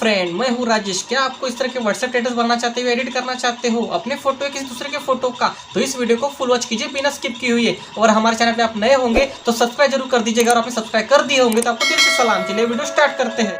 Friend, मैं हूँ राजेश। क्या आपको इस तरह के व्हाट्सएप स्टेटस बनाना चाहते हो, एडिट करना चाहते हो अपने फोटो या किसी दूसरे के फोटो का, तो इस वीडियो को फुल वॉच कीजिए बिना स्किप किए हुए। और हमारे चैनल पे आप नए होंगे तो सब्सक्राइब जरूर कर दीजिएगा, और आपने सब्सक्राइब कर दिए होंगे तो आपको दिल से सलाम। चलिए वीडियो स्टार्ट करते हैं।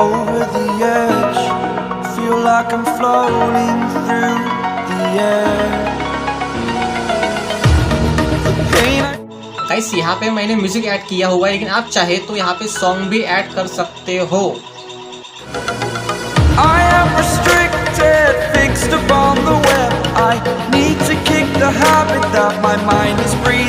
Over the edge, feel like I'm floating through the air. Guys यहाँ पे मैंने म्यूजिक ऐड किया हुआ है, लेकिन आप चाहे तो यहाँ पे सॉन्ग भी ऐड कर सकते हो। I am restricted, fixed upon the web. I need to kick the habit that my mind is breathing.